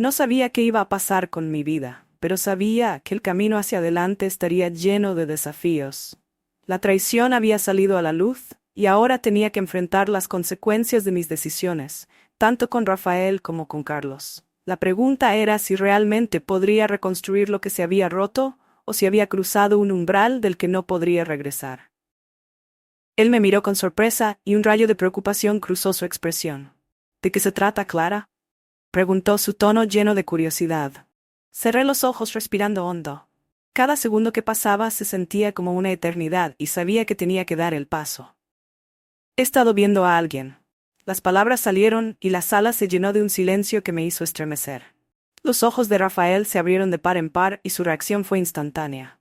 No sabía qué iba a pasar con mi vida, pero sabía que el camino hacia adelante estaría lleno de desafíos. La traición había salido a la luz, y ahora tenía que enfrentar las consecuencias de mis decisiones, tanto con Rafael como con Carlos. La pregunta era si realmente podría reconstruir lo que se había roto, o si había cruzado un umbral del que no podría regresar. Él me miró con sorpresa y un rayo de preocupación cruzó su expresión. ¿De qué se trata, Clara?, preguntó, su tono lleno de curiosidad. Cerré los ojos respirando hondo. Cada segundo que pasaba se sentía como una eternidad y sabía que tenía que dar el paso. He estado viendo a alguien. Las palabras salieron y la sala se llenó de un silencio que me hizo estremecer. Los ojos de Rafael se abrieron de par en par y su reacción fue instantánea.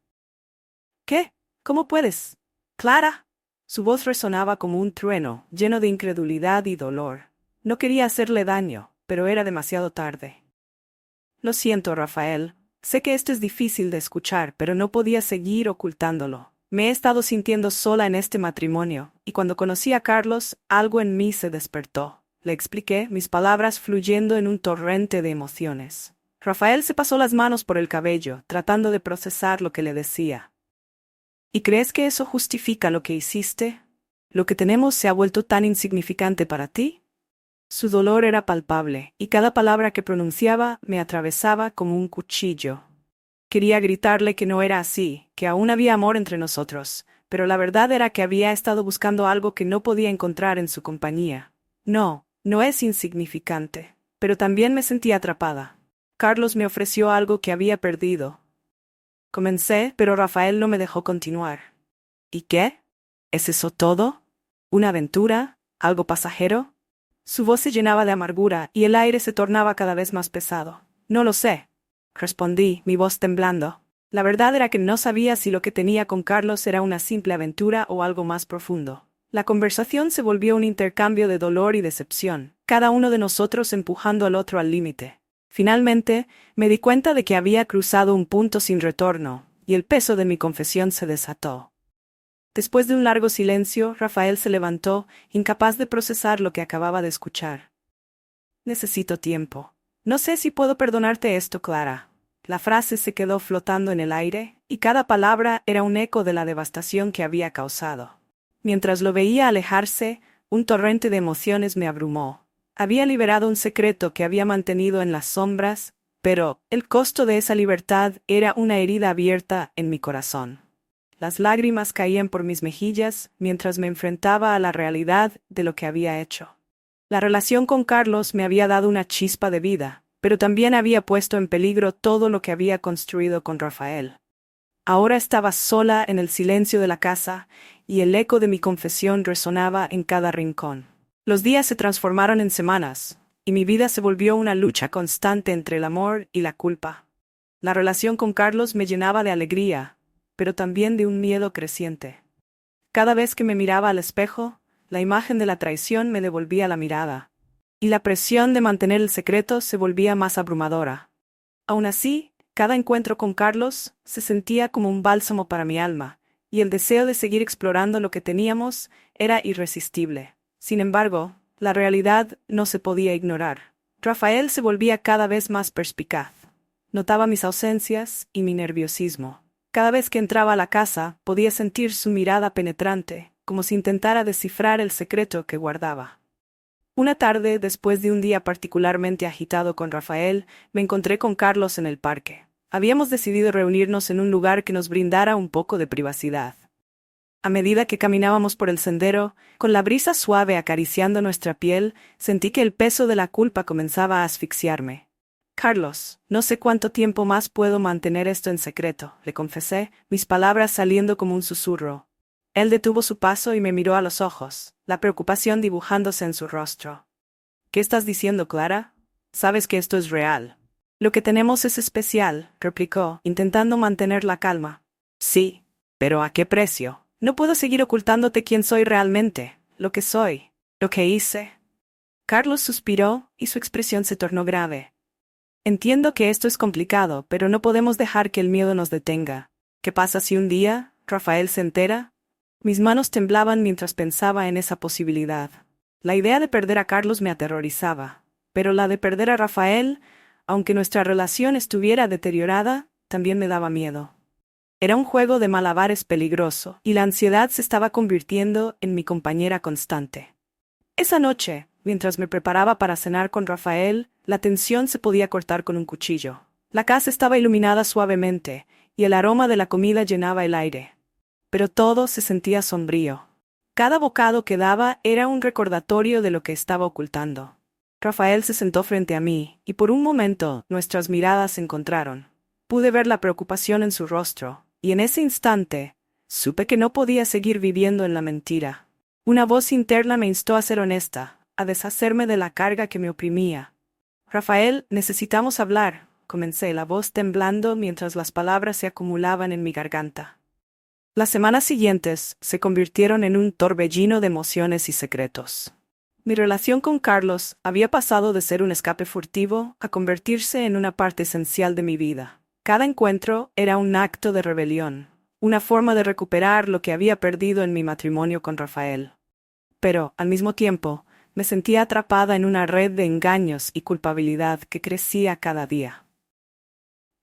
¿Qué? ¿Cómo puedes? Clara. Su voz resonaba como un trueno, lleno de incredulidad y dolor. No quería hacerle daño, pero era demasiado tarde. Lo siento, Rafael. Sé que esto es difícil de escuchar, pero no podía seguir ocultándolo. Me he estado sintiendo sola en este matrimonio, y cuando conocí a Carlos, algo en mí se despertó. Le expliqué, mis palabras fluyendo en un torrente de emociones. Rafael se pasó las manos por el cabello, tratando de procesar lo que le decía. ¿Y crees que eso justifica lo que hiciste? ¿Lo que tenemos se ha vuelto tan insignificante para ti? Su dolor era palpable, y cada palabra que pronunciaba me atravesaba como un cuchillo. Quería gritarle que no era así, que aún había amor entre nosotros, pero la verdad era que había estado buscando algo que no podía encontrar en su compañía. No, no es insignificante, pero también me sentía atrapada. Carlos me ofreció algo que había perdido. Comencé, pero Rafael no me dejó continuar. ¿Y qué? ¿Es eso todo? ¿Una aventura? ¿Algo pasajero? Su voz se llenaba de amargura y el aire se tornaba cada vez más pesado. No lo sé, respondí, mi voz temblando. La verdad era que no sabía si lo que tenía con Carlos era una simple aventura o algo más profundo. La conversación se volvió un intercambio de dolor y decepción, cada uno de nosotros empujando al otro al límite. Finalmente, me di cuenta de que había cruzado un punto sin retorno, y el peso de mi confesión se desató. Después de un largo silencio, Rafael se levantó, incapaz de procesar lo que acababa de escuchar. Necesito tiempo. No sé si puedo perdonarte esto, Clara. La frase se quedó flotando en el aire, y cada palabra era un eco de la devastación que había causado. Mientras lo veía alejarse, un torrente de emociones me abrumó. Había liberado un secreto que había mantenido en las sombras, pero el costo de esa libertad era una herida abierta en mi corazón. Las lágrimas caían por mis mejillas mientras me enfrentaba a la realidad de lo que había hecho. La relación con Carlos me había dado una chispa de vida, pero también había puesto en peligro todo lo que había construido con Rafael. Ahora estaba sola en el silencio de la casa, y el eco de mi confesión resonaba en cada rincón. Los días se transformaron en semanas, y mi vida se volvió una lucha constante entre el amor y la culpa. La relación con Carlos me llenaba de alegría, pero también de un miedo creciente. Cada vez que me miraba al espejo, la imagen de la traición me devolvía la mirada, y la presión de mantener el secreto se volvía más abrumadora. Aún así, cada encuentro con Carlos se sentía como un bálsamo para mi alma, y el deseo de seguir explorando lo que teníamos era irresistible. Sin embargo, la realidad no se podía ignorar. Rafael se volvía cada vez más perspicaz. Notaba mis ausencias y mi nerviosismo. Cada vez que entraba a la casa, podía sentir su mirada penetrante, como si intentara descifrar el secreto que guardaba. Una tarde, después de un día particularmente agitado con Rafael, me encontré con Carlos en el parque. Habíamos decidido reunirnos en un lugar que nos brindara un poco de privacidad. A medida que caminábamos por el sendero, con la brisa suave acariciando nuestra piel, sentí que el peso de la culpa comenzaba a asfixiarme. Carlos, no sé cuánto tiempo más puedo mantener esto en secreto, le confesé, mis palabras saliendo como un susurro. Él detuvo su paso y me miró a los ojos, la preocupación dibujándose en su rostro. ¿Qué estás diciendo, Clara? Sabes que esto es real. Lo que tenemos es especial, replicó, intentando mantener la calma. Sí, pero ¿a qué precio? No puedo seguir ocultándote quién soy realmente, lo que soy, lo que hice. Carlos suspiró y su expresión se tornó grave. Entiendo que esto es complicado, pero no podemos dejar que el miedo nos detenga. ¿Qué pasa si un día Rafael se entera? Mis manos temblaban mientras pensaba en esa posibilidad. La idea de perder a Carlos me aterrorizaba, pero la de perder a Rafael aunque nuestra relación estuviera deteriorada, también me daba miedo. Era un juego de malabares peligroso, y la ansiedad se estaba convirtiendo en mi compañera constante. Esa noche, mientras me preparaba para cenar con Rafael, la tensión se podía cortar con un cuchillo. La casa estaba iluminada suavemente, y el aroma de la comida llenaba el aire. Pero todo se sentía sombrío. Cada bocado que daba era un recordatorio de lo que estaba ocultando. Rafael se sentó frente a mí, y por un momento nuestras miradas se encontraron. Pude ver la preocupación en su rostro, y en ese instante, supe que no podía seguir viviendo en la mentira. Una voz interna me instó a ser honesta, a deshacerme de la carga que me oprimía. Rafael, necesitamos hablar, comencé, la voz temblando mientras las palabras se acumulaban en mi garganta. Las semanas siguientes se convirtieron en un torbellino de emociones y secretos. Mi relación con Carlos había pasado de ser un escape furtivo a convertirse en una parte esencial de mi vida. Cada encuentro era un acto de rebelión, una forma de recuperar lo que había perdido en mi matrimonio con Rafael. Pero, al mismo tiempo, me sentía atrapada en una red de engaños y culpabilidad que crecía cada día.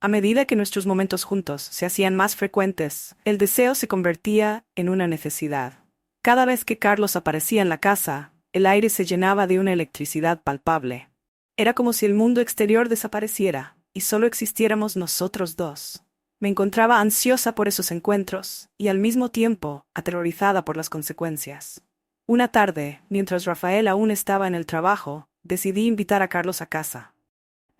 A medida que nuestros momentos juntos se hacían más frecuentes, el deseo se convertía en una necesidad. Cada vez que Carlos aparecía en la casa, el aire se llenaba de una electricidad palpable. Era como si el mundo exterior desapareciera, y solo existiéramos nosotros dos. Me encontraba ansiosa por esos encuentros, y al mismo tiempo aterrorizada por las consecuencias. Una tarde, mientras Rafael aún estaba en el trabajo, decidí invitar a Carlos a casa.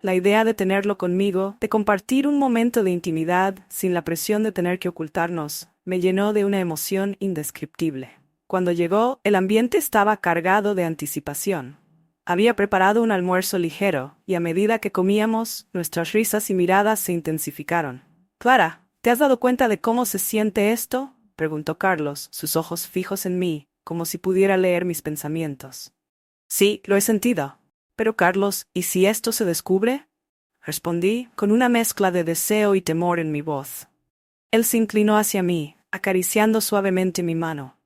La idea de tenerlo conmigo, de compartir un momento de intimidad sin la presión de tener que ocultarnos, me llenó de una emoción indescriptible. Cuando llegó, el ambiente estaba cargado de anticipación. Había preparado un almuerzo ligero, y a medida que comíamos, nuestras risas y miradas se intensificaron. «Clara, ¿te has dado cuenta de cómo se siente esto?», preguntó Carlos, sus ojos fijos en mí, como si pudiera leer mis pensamientos. «Sí, lo he sentido. Pero Carlos, ¿y si esto se descubre?», respondí, con una mezcla de deseo y temor en mi voz. Él se inclinó hacia mí, acariciando suavemente mi mano.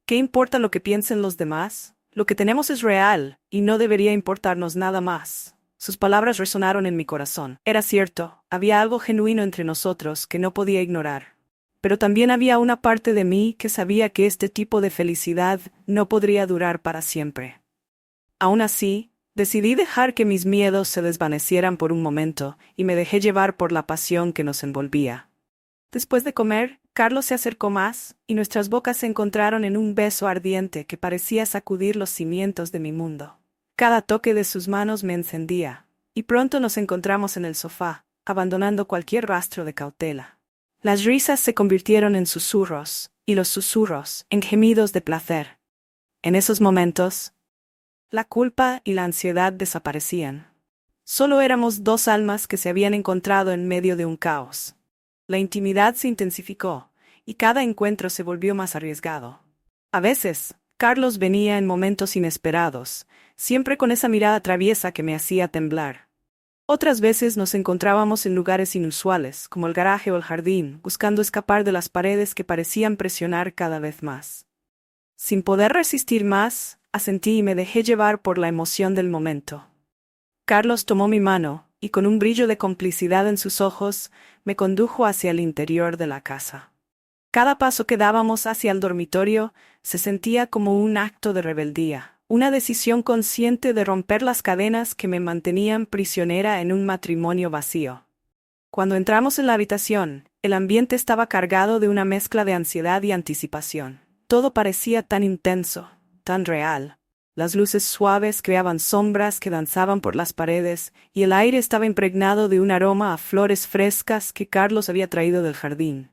«¿Qué importa lo que piensen los demás? Lo que tenemos es real, y no debería importarnos nada más». Sus palabras resonaron en mi corazón. Era cierto, había algo genuino entre nosotros que no podía ignorar. Pero también había una parte de mí que sabía que este tipo de felicidad no podría durar para siempre. Aún así, decidí dejar que mis miedos se desvanecieran por un momento, y me dejé llevar por la pasión que nos envolvía. Después de comer, Carlos se acercó más, y nuestras bocas se encontraron en un beso ardiente que parecía sacudir los cimientos de mi mundo. Cada toque de sus manos me encendía, y pronto nos encontramos en el sofá, abandonando cualquier rastro de cautela. Las risas se convirtieron en susurros, y los susurros en gemidos de placer. En esos momentos, la culpa y la ansiedad desaparecían. Solo éramos dos almas que se habían encontrado en medio de un caos. La intimidad se intensificó, y cada encuentro se volvió más arriesgado. A veces, Carlos venía en momentos inesperados, siempre con esa mirada traviesa que me hacía temblar. Otras veces nos encontrábamos en lugares inusuales, como el garaje o el jardín, buscando escapar de las paredes que parecían presionar cada vez más. Sin poder resistir más, asentí y me dejé llevar por la emoción del momento. Carlos tomó mi mano, y con un brillo de complicidad en sus ojos, me condujo hacia el interior de la casa. Cada paso que dábamos hacia el dormitorio se sentía como un acto de rebeldía, una decisión consciente de romper las cadenas que me mantenían prisionera en un matrimonio vacío. Cuando entramos en la habitación, el ambiente estaba cargado de una mezcla de ansiedad y anticipación. Todo parecía tan intenso, tan real. Las luces suaves creaban sombras que danzaban por las paredes, y el aire estaba impregnado de un aroma a flores frescas que Carlos había traído del jardín.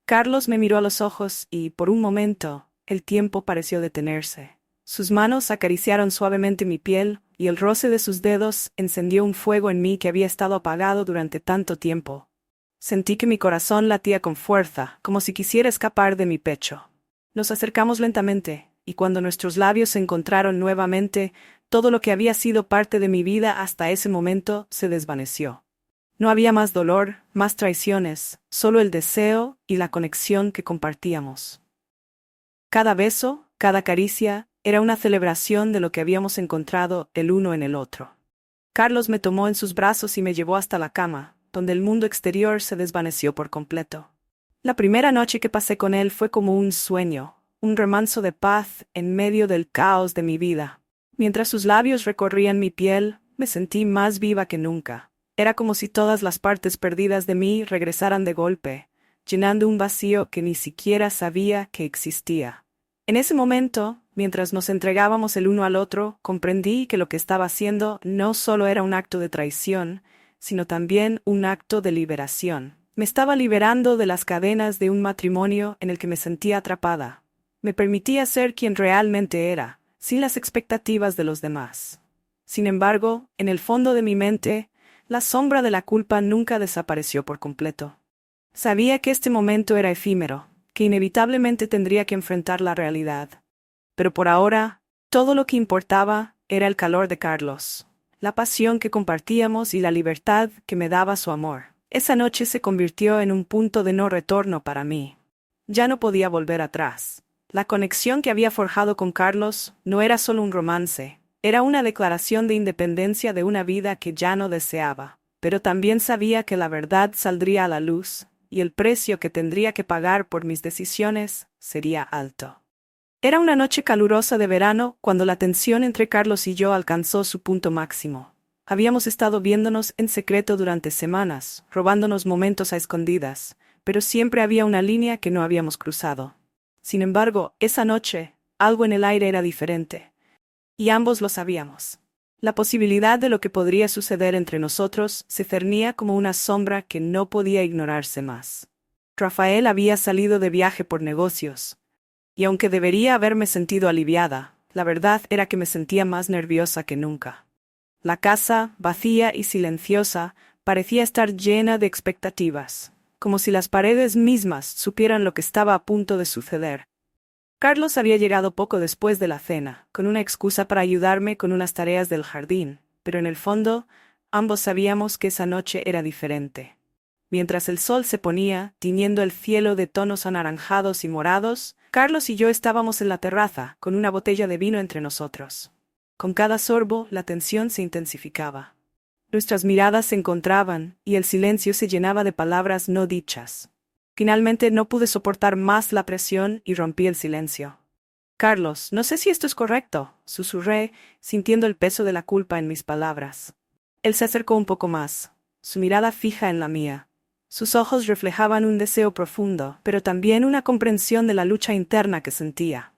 Carlos me miró a los ojos y, por un momento, el tiempo pareció detenerse. Sus manos acariciaron suavemente mi piel, y el roce de sus dedos encendió un fuego en mí que había estado apagado durante tanto tiempo. Sentí que mi corazón latía con fuerza, como si quisiera escapar de mi pecho. Nos acercamos lentamente, y cuando nuestros labios se encontraron nuevamente, todo lo que había sido parte de mi vida hasta ese momento se desvaneció. No había más dolor, más traiciones, solo el deseo y la conexión que compartíamos. Cada beso, cada caricia, era una celebración de lo que habíamos encontrado el uno en el otro. Carlos me tomó en sus brazos y me llevó hasta la cama, donde el mundo exterior se desvaneció por completo. La primera noche que pasé con él fue como un sueño, un remanso de paz en medio del caos de mi vida. Mientras sus labios recorrían mi piel, me sentí más viva que nunca. Era como si todas las partes perdidas de mí regresaran de golpe, llenando un vacío que ni siquiera sabía que existía. En ese momento, mientras nos entregábamos el uno al otro, comprendí que lo que estaba haciendo no solo era un acto de traición, sino también un acto de liberación. Me estaba liberando de las cadenas de un matrimonio en el que me sentía atrapada. Me permitía ser quien realmente era, sin las expectativas de los demás. Sin embargo, en el fondo de mi mente, la sombra de la culpa nunca desapareció por completo. Sabía que este momento era efímero, que inevitablemente tendría que enfrentar la realidad. Pero por ahora, todo lo que importaba era el calor de Carlos, la pasión que compartíamos y la libertad que me daba su amor. Esa noche se convirtió en un punto de no retorno para mí. Ya no podía volver atrás. La conexión que había forjado con Carlos no era solo un romance, era una declaración de independencia de una vida que ya no deseaba. Pero también sabía que la verdad saldría a la luz, y el precio que tendría que pagar por mis decisiones sería alto. Era una noche calurosa de verano cuando la tensión entre Carlos y yo alcanzó su punto máximo. Habíamos estado viéndonos en secreto durante semanas, robándonos momentos a escondidas, pero siempre había una línea que no habíamos cruzado. Sin embargo, esa noche, algo en el aire era diferente. Y ambos lo sabíamos. La posibilidad de lo que podría suceder entre nosotros se cernía como una sombra que no podía ignorarse más. Rafael había salido de viaje por negocios, y aunque debería haberme sentido aliviada, la verdad era que me sentía más nerviosa que nunca. La casa, vacía y silenciosa, parecía estar llena de expectativas, como si las paredes mismas supieran lo que estaba a punto de suceder. Carlos había llegado poco después de la cena, con una excusa para ayudarme con unas tareas del jardín, pero en el fondo, ambos sabíamos que esa noche era diferente. Mientras el sol se ponía, tiñendo el cielo de tonos anaranjados y morados, Carlos y yo estábamos en la terraza, con una botella de vino entre nosotros. Con cada sorbo, la tensión se intensificaba. Nuestras miradas se encontraban, y el silencio se llenaba de palabras no dichas. Finalmente no pude soportar más la presión y rompí el silencio. «Carlos, no sé si esto es correcto», susurré, sintiendo el peso de la culpa en mis palabras. Él se acercó un poco más, su mirada fija en la mía. Sus ojos reflejaban un deseo profundo, pero también una comprensión de la lucha interna que sentía.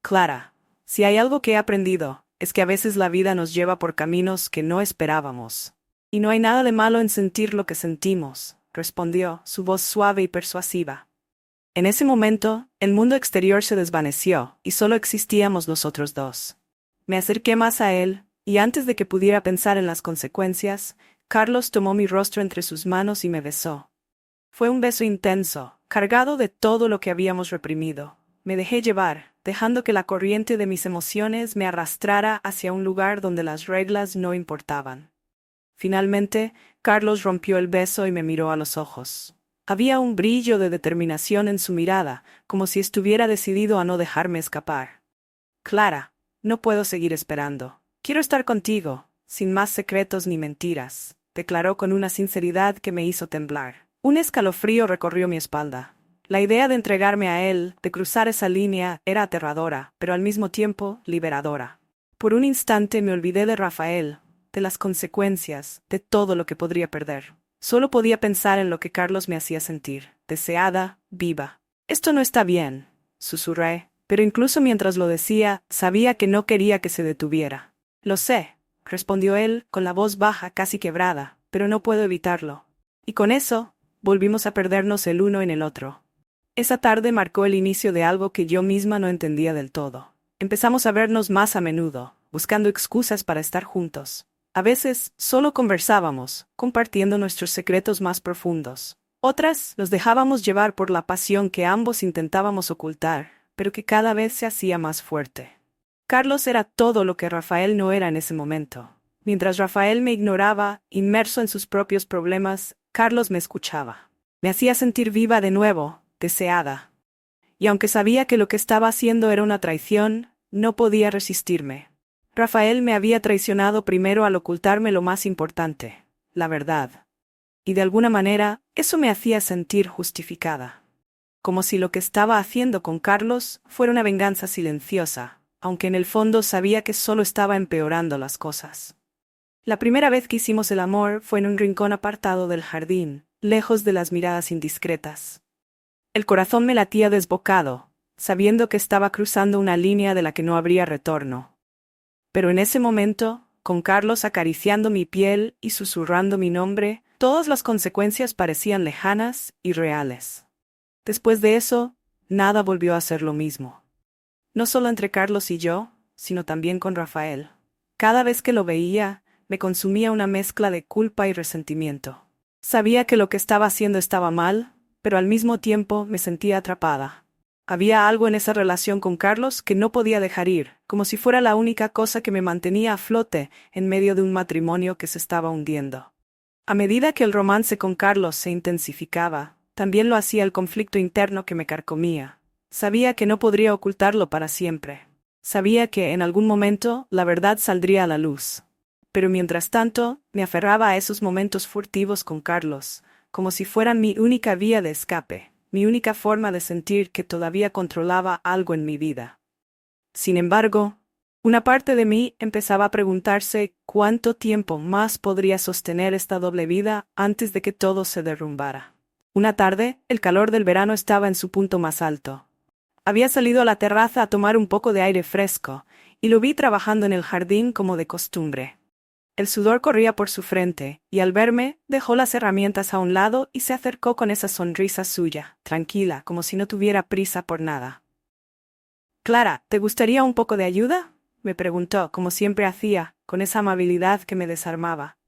«Clara, si hay algo que he aprendido, es que a veces la vida nos lleva por caminos que no esperábamos. Y no hay nada de malo en sentir lo que sentimos», respondió, su voz suave y persuasiva. En ese momento, el mundo exterior se desvaneció, y solo existíamos nosotros dos. Me acerqué más a él, y antes de que pudiera pensar en las consecuencias, Carlos tomó mi rostro entre sus manos y me besó. Fue un beso intenso, cargado de todo lo que habíamos reprimido. Me dejé llevar, dejando que la corriente de mis emociones me arrastrara hacia un lugar donde las reglas no importaban. Finalmente, Carlos rompió el beso y me miró a los ojos. Había un brillo de determinación en su mirada, como si estuviera decidido a no dejarme escapar. «Clara, no puedo seguir esperando. Quiero estar contigo, sin más secretos ni mentiras», declaró con una sinceridad que me hizo temblar. Un escalofrío recorrió mi espalda. La idea de entregarme a él, de cruzar esa línea, era aterradora, pero al mismo tiempo liberadora. Por un instante me olvidé de Rafael, de las consecuencias, de todo lo que podría perder. Solo podía pensar en lo que Carlos me hacía sentir, deseada, viva. «Esto no está bien», susurré, pero incluso mientras lo decía, sabía que no quería que se detuviera. «Lo sé», respondió él, con la voz baja, casi quebrada, «pero no puedo evitarlo». Y con eso, volvimos a perdernos el uno en el otro. Esa tarde marcó el inicio de algo que yo misma no entendía del todo. Empezamos a vernos más a menudo, buscando excusas para estar juntos. A veces, solo conversábamos, compartiendo nuestros secretos más profundos. Otras, nos dejábamos llevar por la pasión que ambos intentábamos ocultar, pero que cada vez se hacía más fuerte. Carlos era todo lo que Rafael no era en ese momento. Mientras Rafael me ignoraba, inmerso en sus propios problemas, Carlos me escuchaba. Me hacía sentir viva de nuevo, deseada. Y aunque sabía que lo que estaba haciendo era una traición, no podía resistirme. Rafael me había traicionado primero al ocultarme lo más importante, la verdad. Y de alguna manera, eso me hacía sentir justificada. Como si lo que estaba haciendo con Carlos fuera una venganza silenciosa, aunque en el fondo sabía que solo estaba empeorando las cosas. La primera vez que hicimos el amor fue en un rincón apartado del jardín, lejos de las miradas indiscretas. El corazón me latía desbocado, sabiendo que estaba cruzando una línea de la que no habría retorno. Pero en ese momento, con Carlos acariciando mi piel y susurrando mi nombre, todas las consecuencias parecían lejanas y reales. Después de eso, nada volvió a ser lo mismo. No solo entre Carlos y yo, sino también con Rafael. Cada vez que lo veía, me consumía una mezcla de culpa y resentimiento. Sabía que lo que estaba haciendo estaba mal, pero al mismo tiempo me sentía atrapada. Había algo en esa relación con Carlos que no podía dejar ir, como si fuera la única cosa que me mantenía a flote en medio de un matrimonio que se estaba hundiendo. A medida que el romance con Carlos se intensificaba, también lo hacía el conflicto interno que me carcomía. Sabía que no podría ocultarlo para siempre. Sabía que, en algún momento, la verdad saldría a la luz. Pero mientras tanto, me aferraba a esos momentos furtivos con Carlos, como si fueran mi única vía de escape, mi única forma de sentir que todavía controlaba algo en mi vida. Sin embargo, una parte de mí empezaba a preguntarse cuánto tiempo más podría sostener esta doble vida antes de que todo se derrumbara. Una tarde, el calor del verano estaba en su punto más alto. Había salido a la terraza a tomar un poco de aire fresco, y lo vi trabajando en el jardín como de costumbre. El sudor corría por su frente, y al verme, dejó las herramientas a un lado y se acercó con esa sonrisa suya, tranquila, como si no tuviera prisa por nada. «Clara, ¿te gustaría un poco de ayuda?», me preguntó, como siempre hacía, con esa amabilidad que me desarmaba.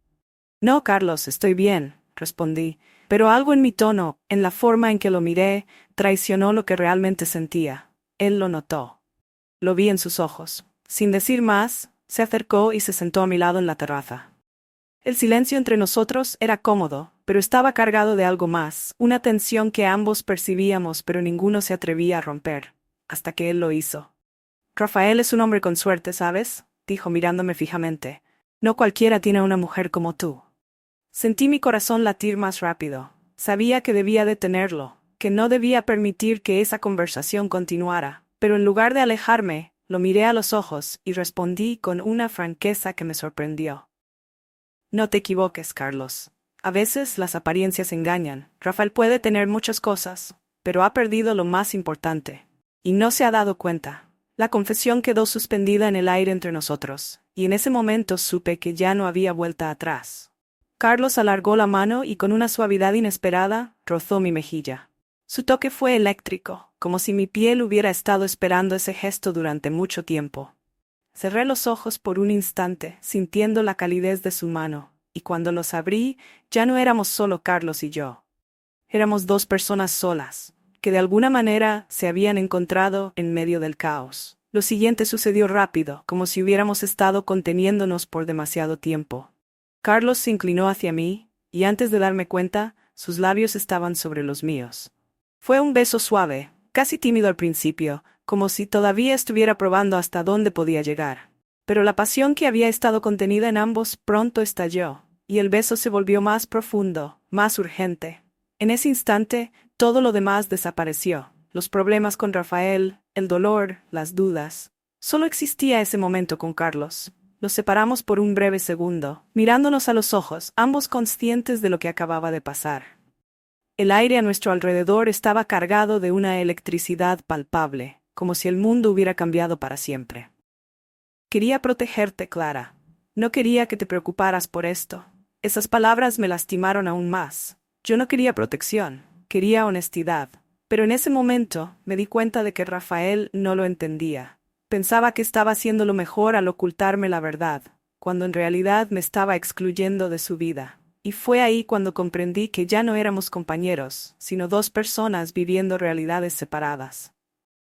«No, Carlos, estoy bien», respondí, pero algo en mi tono, en la forma en que lo miré, traicionó lo que realmente sentía. Él lo notó. Lo vi en sus ojos. Sin decir más, se acercó y se sentó a mi lado en la terraza. El silencio entre nosotros era cómodo, pero estaba cargado de algo más, una tensión que ambos percibíamos pero ninguno se atrevía a romper, hasta que él lo hizo. «Rafael es un hombre con suerte, ¿sabes?», dijo mirándome fijamente. «No cualquiera tiene una mujer como tú». Sentí mi corazón latir más rápido. Sabía que debía detenerlo, que no debía permitir que esa conversación continuara, pero en lugar de alejarme, lo miré a los ojos y respondí con una franqueza que me sorprendió. «No te equivoques, Carlos. A veces las apariencias engañan. Rafael puede tener muchas cosas, pero ha perdido lo más importante. Y no se ha dado cuenta». La confesión quedó suspendida en el aire entre nosotros, y en ese momento supe que ya no había vuelta atrás. Carlos alargó la mano y con una suavidad inesperada rozó mi mejilla. Su toque fue eléctrico, como si mi piel hubiera estado esperando ese gesto durante mucho tiempo. Cerré los ojos por un instante, sintiendo la calidez de su mano, y cuando los abrí, ya no éramos solo Carlos y yo. Éramos dos personas solas, que de alguna manera se habían encontrado en medio del caos. Lo siguiente sucedió rápido, como si hubiéramos estado conteniéndonos por demasiado tiempo. Carlos se inclinó hacia mí, y antes de darme cuenta, sus labios estaban sobre los míos. Fue un beso suave, casi tímido al principio, como si todavía estuviera probando hasta dónde podía llegar. Pero la pasión que había estado contenida en ambos pronto estalló, y el beso se volvió más profundo, más urgente. En ese instante, todo lo demás desapareció. Los problemas con Rafael, el dolor, las dudas. Solo existía ese momento con Carlos. Nos separamos por un breve segundo, mirándonos a los ojos, ambos conscientes de lo que acababa de pasar. El aire a nuestro alrededor estaba cargado de una electricidad palpable, como si el mundo hubiera cambiado para siempre. «Quería protegerte, Clara. No quería que te preocuparas por esto». Esas palabras me lastimaron aún más. Yo no quería protección, quería honestidad. Pero en ese momento me di cuenta de que Rafael no lo entendía. Pensaba que estaba haciendo lo mejor al ocultarme la verdad, cuando en realidad me estaba excluyendo de su vida. Y fue ahí cuando comprendí que ya no éramos compañeros, sino dos personas viviendo realidades separadas.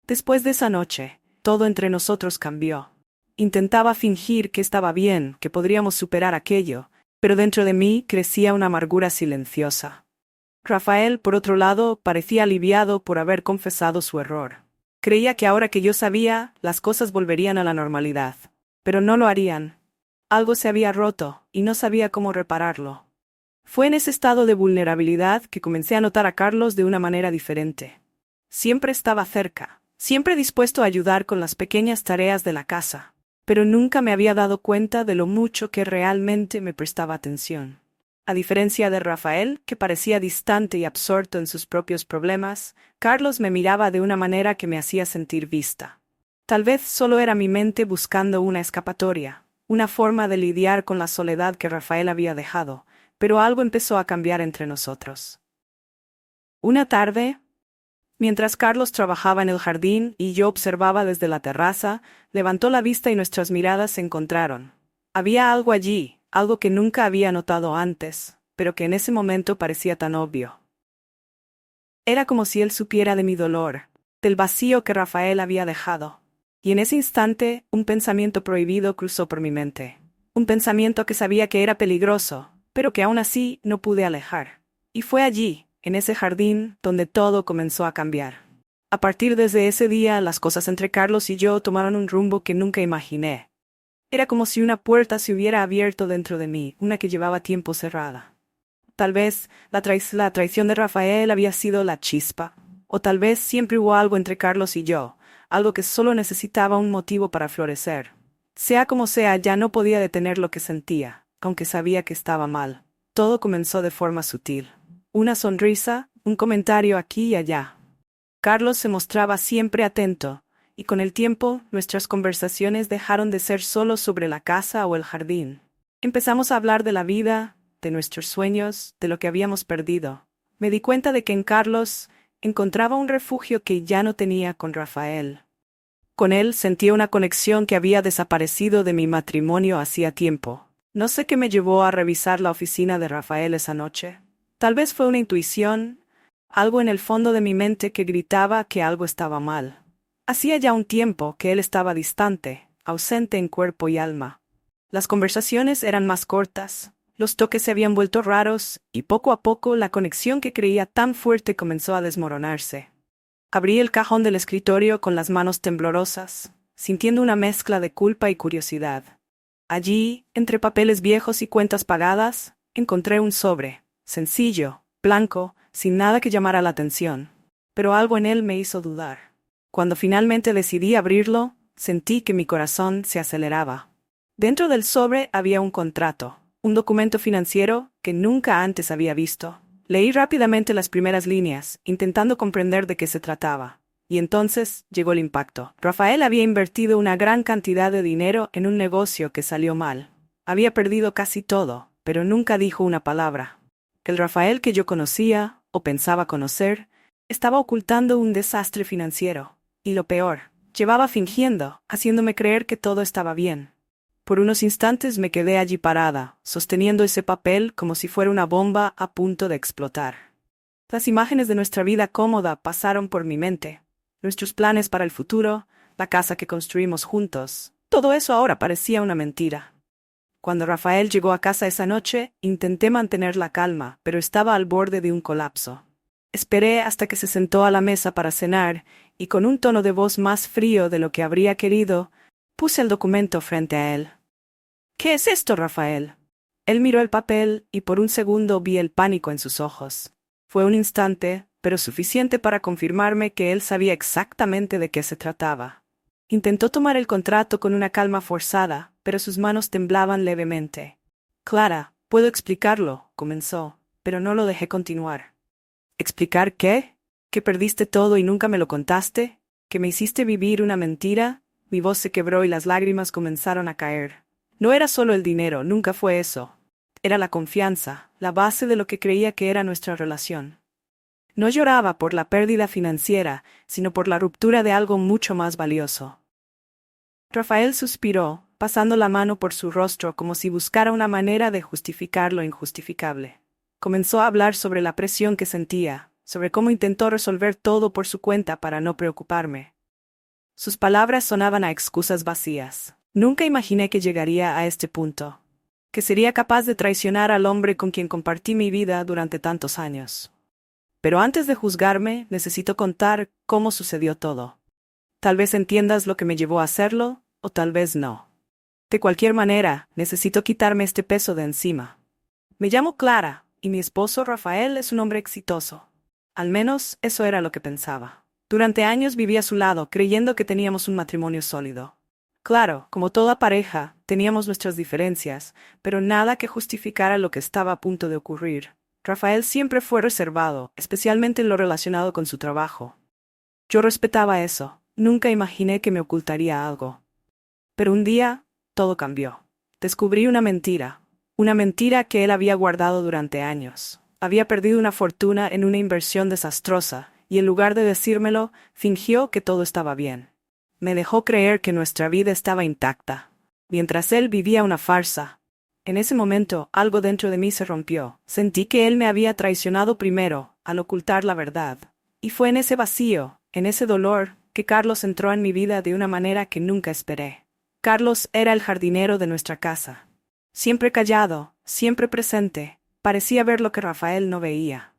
Después de esa noche, todo entre nosotros cambió. Intentaba fingir que estaba bien, que podríamos superar aquello, pero dentro de mí crecía una amargura silenciosa. Rafael, por otro lado, parecía aliviado por haber confesado su error. Creía que ahora que yo sabía, las cosas volverían a la normalidad. pero no lo harían. Algo se había roto, y no sabía cómo repararlo. Fue en ese estado de vulnerabilidad que comencé a notar a Carlos de una manera diferente. Siempre estaba cerca, siempre dispuesto a ayudar con las pequeñas tareas de la casa, pero nunca me había dado cuenta de lo mucho que realmente me prestaba atención. A diferencia de Rafael, que parecía distante y absorto en sus propios problemas, Carlos me miraba de una manera que me hacía sentir vista. Tal vez solo era mi mente buscando una escapatoria, una forma de lidiar con la soledad que Rafael había dejado, pero algo empezó a cambiar entre nosotros. Una tarde, mientras Carlos trabajaba en el jardín y yo observaba desde la terraza, levantó la vista y nuestras miradas se encontraron. Había algo allí, algo que nunca había notado antes, pero que en ese momento parecía tan obvio. Era como si él supiera de mi dolor, del vacío que Rafael había dejado. Y en ese instante, un pensamiento prohibido cruzó por mi mente. Un pensamiento que sabía que era peligroso, pero que aún así no pude alejar. Y fue allí, en ese jardín, donde todo comenzó a cambiar. A partir de ese día, las cosas entre Carlos y yo tomaron un rumbo que nunca imaginé. Era como si una puerta se hubiera abierto dentro de mí, una que llevaba tiempo cerrada. Tal vez la traición de Rafael había sido la chispa, o tal vez siempre hubo algo entre Carlos y yo, algo que solo necesitaba un motivo para florecer. Sea como sea, ya no podía detener lo que sentía, aunque sabía que estaba mal. Todo comenzó de forma sutil. Una sonrisa, un comentario aquí y allá. Carlos se mostraba siempre atento, y con el tiempo nuestras conversaciones dejaron de ser solo sobre la casa o el jardín. Empezamos a hablar de la vida, de nuestros sueños, de lo que habíamos perdido. Me di cuenta de que en Carlos encontraba un refugio que ya no tenía con Rafael. Con él sentía una conexión que había desaparecido de mi matrimonio hacía tiempo. No sé qué me llevó a revisar la oficina de Rafael esa noche. Tal vez fue una intuición, algo en el fondo de mi mente que gritaba que algo estaba mal. Hacía ya un tiempo que él estaba distante, ausente en cuerpo y alma. Las conversaciones eran más cortas, los toques se habían vuelto raros, y poco a poco la conexión que creía tan fuerte comenzó a desmoronarse. Abrí el cajón del escritorio con las manos temblorosas, sintiendo una mezcla de culpa y curiosidad. Allí, entre papeles viejos y cuentas pagadas, encontré un sobre, sencillo, blanco, sin nada que llamara la atención. Pero algo en él me hizo dudar. Cuando finalmente decidí abrirlo, sentí que mi corazón se aceleraba. Dentro del sobre había un contrato, un documento financiero que nunca antes había visto. Leí rápidamente las primeras líneas, intentando comprender de qué se trataba. Y entonces llegó el impacto. Rafael había invertido una gran cantidad de dinero en un negocio que salió mal. Había perdido casi todo, pero nunca dijo una palabra. El Rafael que yo conocía, o pensaba conocer, estaba ocultando un desastre financiero. Y lo peor, llevaba fingiendo, haciéndome creer que todo estaba bien. Por unos instantes me quedé allí parada, sosteniendo ese papel como si fuera una bomba a punto de explotar. Las imágenes de nuestra vida cómoda pasaron por mi mente. Nuestros planes para el futuro, la casa que construimos juntos, todo eso ahora parecía una mentira. Cuando Rafael llegó a casa esa noche, intenté mantener la calma, pero estaba al borde de un colapso. Esperé hasta que se sentó a la mesa para cenar, y con un tono de voz más frío de lo que habría querido, puse el documento frente a él. «¿Qué es esto, Rafael?» Él miró el papel, y por un segundo vi el pánico en sus ojos. Fue un instante, pero suficiente para confirmarme que él sabía exactamente de qué se trataba. Intentó tomar el contrato con una calma forzada, pero sus manos temblaban levemente. «Clara, puedo explicarlo», comenzó, pero no lo dejé continuar. ¿Explicar qué? ¿Que perdiste todo y nunca me lo contaste? ¿Que me hiciste vivir una mentira? Mi voz se quebró y las lágrimas comenzaron a caer. No era solo el dinero, nunca fue eso. Era la confianza, la base de lo que creía que era nuestra relación. No lloraba por la pérdida financiera, sino por la ruptura de algo mucho más valioso. Rafael suspiró, pasando la mano por su rostro como si buscara una manera de justificar lo injustificable. Comenzó a hablar sobre la presión que sentía, sobre cómo intentó resolver todo por su cuenta para no preocuparme. Sus palabras sonaban a excusas vacías. Nunca imaginé que llegaría a este punto, que sería capaz de traicionar al hombre con quien compartí mi vida durante tantos años. Pero antes de juzgarme, necesito contar cómo sucedió todo. Tal vez entiendas lo que me llevó a hacerlo, o tal vez no. De cualquier manera, necesito quitarme este peso de encima. Me llamo Clara, y mi esposo Rafael es un hombre exitoso. Al menos, eso era lo que pensaba. Durante años viví a su lado, creyendo que teníamos un matrimonio sólido. Claro, como toda pareja, teníamos nuestras diferencias, pero nada que justificara lo que estaba a punto de ocurrir. Rafael siempre fue reservado, especialmente en lo relacionado con su trabajo. Yo respetaba eso, nunca imaginé que me ocultaría algo. Pero un día, todo cambió. Descubrí una mentira que él había guardado durante años. Había perdido una fortuna en una inversión desastrosa, y en lugar de decírmelo, fingió que todo estaba bien. Me dejó creer que nuestra vida estaba intacta, mientras él vivía una farsa. En ese momento, algo dentro de mí se rompió. Sentí que él me había traicionado primero, al ocultar la verdad. Y fue en ese vacío, en ese dolor, que Carlos entró en mi vida de una manera que nunca esperé. Carlos era el jardinero de nuestra casa. Siempre callado, siempre presente, parecía ver lo que Rafael no veía.